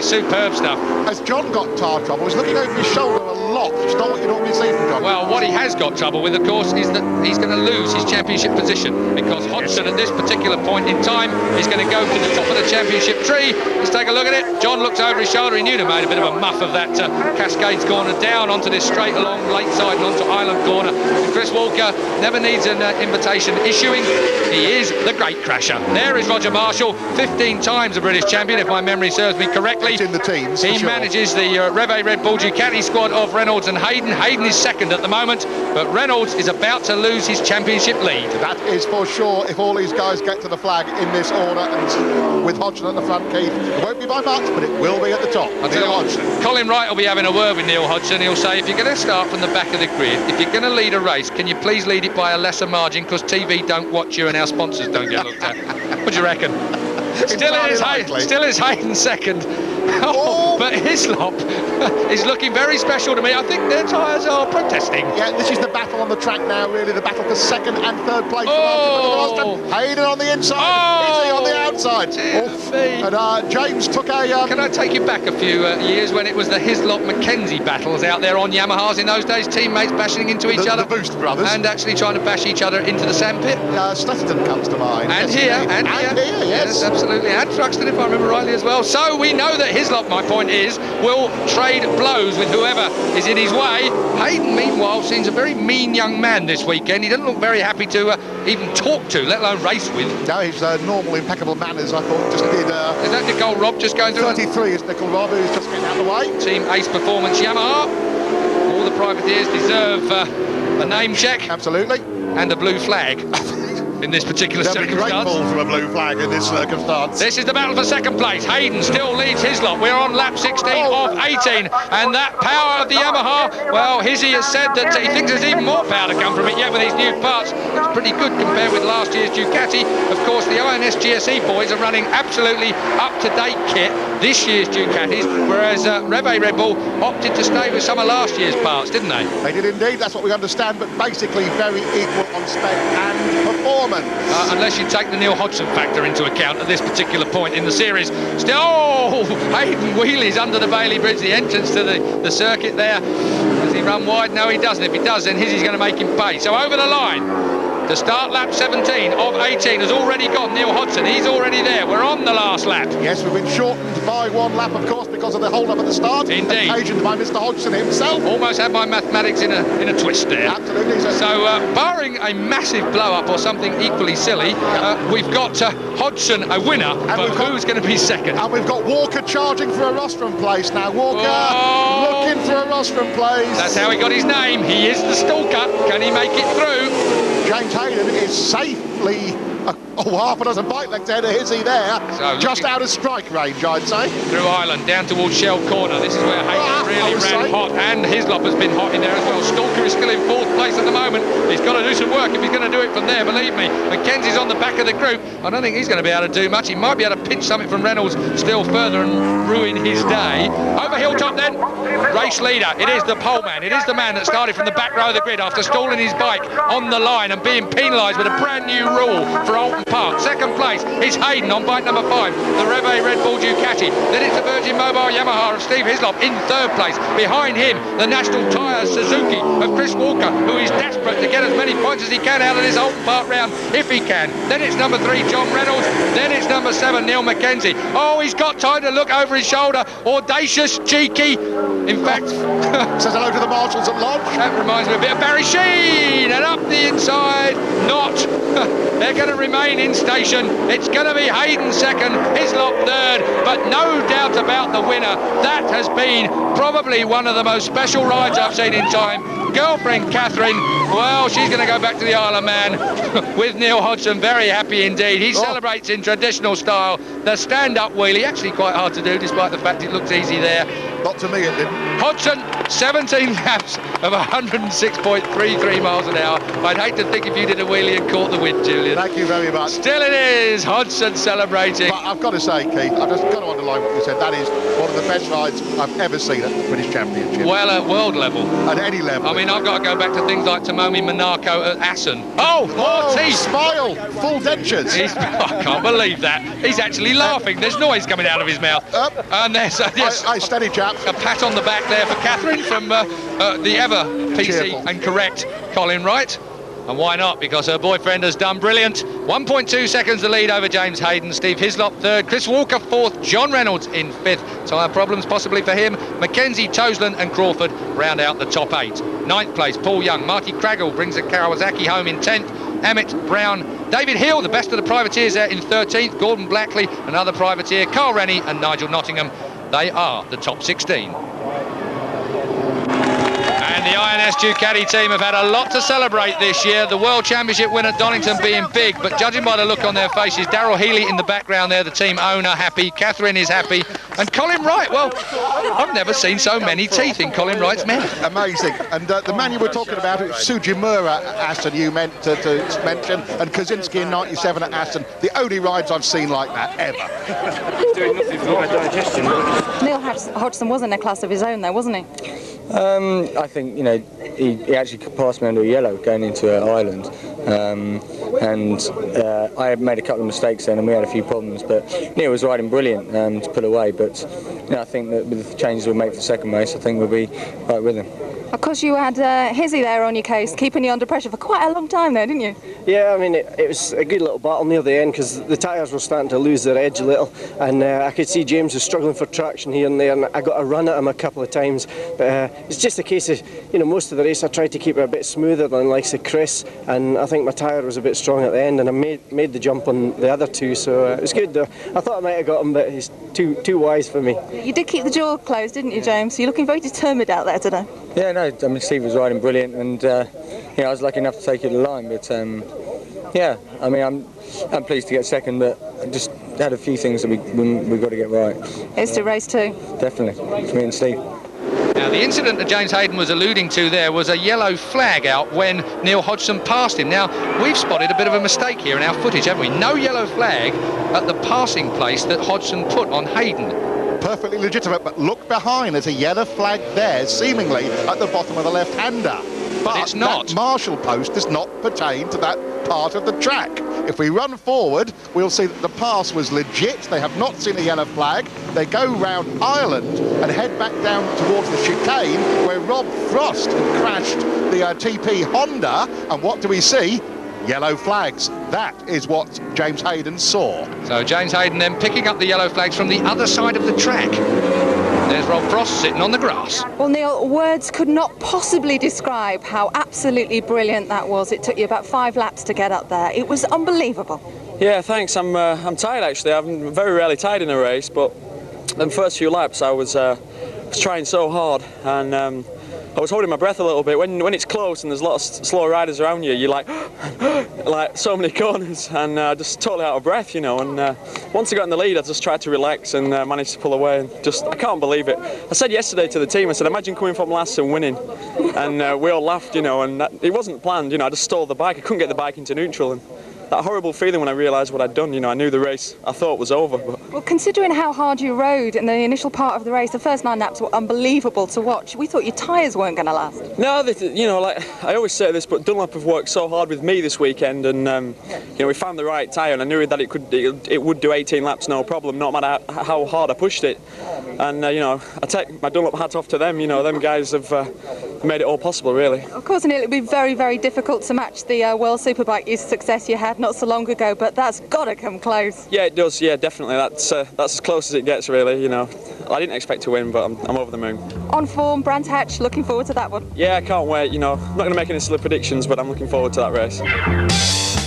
superb stuff. Has John got tyre trouble? He's looking over his shoulder a lot. It's not what you normally see from John. Well, what he has got trouble with, of course, is that he's going to lose his championship position, because Hodgson at this particular point in time is going to go to the top of the championship tree. Let's take a look at it. John looks over his shoulder. He knew to made a bit of a muff of that Cascades corner down onto this straight along Lakeside and onto Island corner. And Chris Walker never needs an invitation issuing. He is the great crasher. There is Roger Marshall, 15 times a British champion, if my memory serves me correctly. It's in the teams. He manages the Reve Red Bull Ducati squad of Reynolds and Hayden. Hayden is second at the moment, but Reynolds is about to lose his championship lead. That is for sure, if all these guys get to the flag in this order, and with Hodgson at the front, Keith. It won't be by much, but it will be at the top. Neil Hodgson. Colin Wright will be having a word with Neil Hodgson. He'll say, if you're going to start from the back of the grid, if you're going to lead a race, can you please lead it by a lesser margin, because TV don't watch you and our sponsors don't get looked at. What do you reckon? Still is Hayden second. But Hislop is looking very special to me. I think their tyres are protesting. Yeah, this is the battle on the track now, really, the battle for second and third place. Hayden on the inside, Izzy on the outside. And James took a... Can I take you back a few years when it was the Hislop-Mackenzie battles out there on Yamahas in those days, teammates bashing into each other. The Boost brothers. And actually trying to bash each other into the sandpit. Stetton comes to mind. And here, yes, absolutely. And Truxton, if I remember rightly, as well. So we know that Hislop, my point is, will trade blows with whoever is in his way. Hayden, meanwhile, seems a very mean young man this weekend. He doesn't look very happy to even talk to, let alone race with. No, he's normal, impeccable manners, I thought. Just did... is that Nicole Robb just going through? 33 is Nicole Robb, who's just getting out of the way. Team Ace Performance Yamaha. All the privateers deserve a name check. Absolutely. And a blue flag. In this particular circumstance. Grateful for a blue flag in this circumstance. This is the battle for second place. Hayden still leads Hislop. We're on lap 16 of 18, and that power of the Yamaha, well, Hizzy has said that he thinks there's even more power to come from it yet with these new parts. It's pretty good compared with last year's Ducati. Of course, the INS GSE boys are running absolutely up-to-date kit, this year's Ducatis, whereas Reve Red Bull opted to stay with some of last year's parts, didn't they? They did indeed, that's what we understand, but basically very equal on spec and performance. Unless you take the Neil Hodgson factor into account at this particular point in the series. Still, Hayden wheelies under the Bailey Bridge, the entrance to the circuit there. Does he run wide? No, he doesn't. If he does, then Hizzy's going to make him pay. So over the line. To start lap 17 of 18 has already got Neil Hodgson. He's already there. We're on the last lap. Yes, we've been shortened by one lap, of course, because of the hold-up at the start. Indeed. Occasioned by Mr. Hodgson himself. Almost had my mathematics in a twist there. Absolutely. So, barring a massive blow-up or something equally silly, we've got Hodgson a winner, but who's going to be second? And we've got Walker charging for a rostrum place now. Walker looking for a rostrum place. That's how he got his name. He is the stalker. Can he make it through? James Hayden is safely half a dozen bike lengths ahead of Hizzy there. So just out of strike range, I'd say. Through Island, down towards Shell Corner. This is where Hayden really ran hot, and Hislop has been hot in there as well. Stalker is still in fourth place at the moment. He's got to do some work if he's going to do it from there, believe me. Mackenzie's on the back of the group. I don't think he's going to be able to do much. He might be able to pinch something from Reynolds still further and ruin his day. Over Hilltop then, race leader. It is the pole man. It is the man that started from the back row of the grid after stalling his bike on the line and being penalised with a brand new rule for Alton Park. Second place is Hayden on bike number 5, the Reve Red Bull Ducati. Then it's the Virgin Mobile Yamaha of Steve Hislop in third place. Behind him, the National Tyres Suzuki of Chris Walker, who is desperate to get as many points as he can out of this Alton Park round, if he can. Then it's number 3, John Reynolds. Then it's number 7, Neil Mackenzie. Oh, he's got time to look over his shoulder. Audacious, cheeky. In fact... says hello to the marshals at Lodge. That reminds me a bit of Barry Sheen. And up the inside, not. They're going to remain in station. It's going to be Hayden second, Hislop third, but no doubt about the winner. That has been probably one of the most special rides I've seen in time. Girlfriend Catherine, well, she's going to go back to the Isle of Man with Neil Hodgson. Very happy indeed. He celebrates in traditional style. The stand-up wheelie, actually quite hard to do despite the fact it looks easy there. Not to me, it didn't. Hodgson, 17 laps of 106.33 miles an hour. I'd hate to think if you did a wheelie and caught the wind, Julian. Thank you very much. Still it is, Hodgson celebrating. But I've got to say, Keith, I've just got to underline what you said. That is one of the best rides I've ever seen at the British Championship. Well, at world level. At any level. I mean, mean, I've got to go back to things like Tomomi Monaco at Assen. Oh, teeth! Smile, full dentures. I can't believe that. He's actually laughing. There's noise coming out of his mouth. And there's steady chap. A pat on the back there for Catherine from the ever PC and correct Colin Wright. And why not? Because her boyfriend has done brilliant. 1.2 seconds the lead over James Hayden. Steve Hislop third. Chris Walker fourth. John Reynolds in fifth. Tyre problems possibly for him. Mackenzie, Toseland and Crawford round out the top 8. Ninth place, Paul Young. Marty Craggle brings a Kawasaki home in 10th. Emmett Brown. David Hill, the best of the privateers there in 13th. Gordon Blackley, another privateer. Carl Rennie and Nigel Nottingham. They are the top 16. And the INS Ducati team have had a lot to celebrate this year. The World Championship win at Donington being big, but judging by the look on their faces, Darryl Healy in the background there, the team owner, happy. Catherine is happy. And Colin Wright, well, I've never seen so many teeth in Colin Wright's mouth. Amazing. And the man you were talking about, Sujimura at Aston, you meant to mention, and Kaczynski in 97 at Aston. The only rides I've seen like that ever. Doing nothing for my digestion. Neil Hodgson was in a class of his own, though, wasn't he? I think, you know, he actually passed me under a yellow going into Ireland, and I made a couple of mistakes then and we had a few problems, but Neil was riding brilliant to pull away, but you know, I think that with the changes we make for the second race, I think we'll be right with him. Of course, you had Hizzy there on your case, keeping you under pressure for quite a long time there, didn't you? Yeah, I mean, it was a good little battle near the end because the tyres were starting to lose their edge a little, and I could see James was struggling for traction here and there, and I got a run at him a couple of times, but it's just a case of, you know, most of the race I tried to keep it a bit smoother than like say Chris, and I think my tyre was a bit strong at the end, and I made the jump on the other two, so it was good though. I thought I might have got him, but he's too wise for me. You did keep the jaw closed, didn't you, James? You're looking very determined out there today. Yeah, no, I mean, Steve was riding brilliant, and you know, I was lucky enough to take it to the line, but yeah, I mean, I'm pleased to get second, but I just had a few things that we got to get right. Here's to race 2. Definitely, for me and Steve. Now, the incident that James Hayden was alluding to there was a yellow flag out when Neil Hodgson passed him. Now, we've spotted a bit of a mistake here in our footage, haven't we? No yellow flag at the passing place that Hodgson put on Hayden. Perfectly legitimate, but look behind, there's a yellow flag there, seemingly at the bottom of the left-hander. But it's not. That marshal post does not pertain to that part of the track. If we run forward, we'll see that the pass was legit. They have not seen a yellow flag. They go round Ireland and head back down towards the chicane where Rob Frost had crashed the TP Honda. And what do we see? Yellow flags. That is what James Hayden saw. So James Hayden then picking up the yellow flags from the other side of the track. There's Rob Frost sitting on the grass. Well, Neil, words could not possibly describe how absolutely brilliant that was. It took you about 5 laps to get up there. It was unbelievable. Yeah, thanks. I'm tired actually. I'm very rarely tired in a race, but the first few laps I was trying so hard, and I was holding my breath a little bit. When it's close and there's a lot of slow riders around you, you're like, like so many corners, and just totally out of breath, you know. And once I got in the lead, I just tried to relax and managed to pull away. And just, I can't believe it. I said yesterday to the team, I said, imagine coming from last and winning. And we all laughed, you know, and it wasn't planned, you know. I just stole the bike. I couldn't get the bike into neutral. And that horrible feeling when I realised what I'd done, you know, I knew the race I thought was over. But well, considering how hard you rode in the initial part of the race, the first 9 laps were unbelievable to watch. We thought your tyres weren't going to last. No, you know, like I always say this, but Dunlop have worked so hard with me this weekend, and you know, we found the right tyre, and I knew that it would do 18 laps no problem, no matter how hard I pushed it. And you know, I take my Dunlop hat off to them. You know, them guys have made it all possible, really. Of course, and it'll be very, very difficult to match the World Superbike success you had not so long ago, but that's got to come close. Yeah, it does. Yeah, definitely. That's as close as it gets, really. You know, I didn't expect to win, but I'm over the moon. On form, Brands Hatch, looking forward to that one. Yeah, I can't wait. You know, I'm not going to make any silly predictions, but I'm looking forward to that race.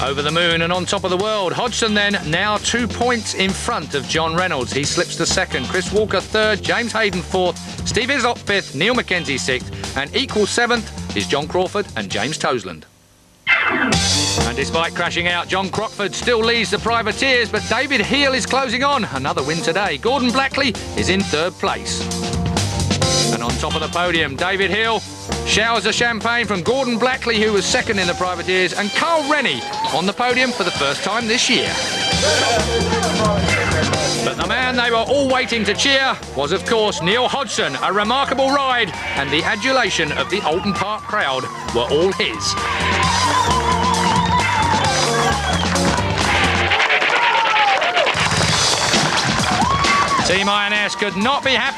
Over the moon and on top of the world. Hodgson then now 2 points in front of John Reynolds. He slips to second. Chris Walker third. James Hayden fourth. Steve Hislop fifth. Neil Mackenzie sixth. And equal seventh is John Crawford and James Toseland. And despite crashing out, John Crockford still leads the privateers, but David Heel is closing on. Another win today. Gordon Blackley is in third place. And on top of the podium, David Hill Showers of champagne from Gordon Blackley, who was second in the Privateers, and Carl Rennie on the podium for the first time this year. But the man they were all waiting to cheer was, of course, Neil Hodgson. A remarkable ride, and the adulation of the Oulton Park crowd were all his. Team INS could not be happy.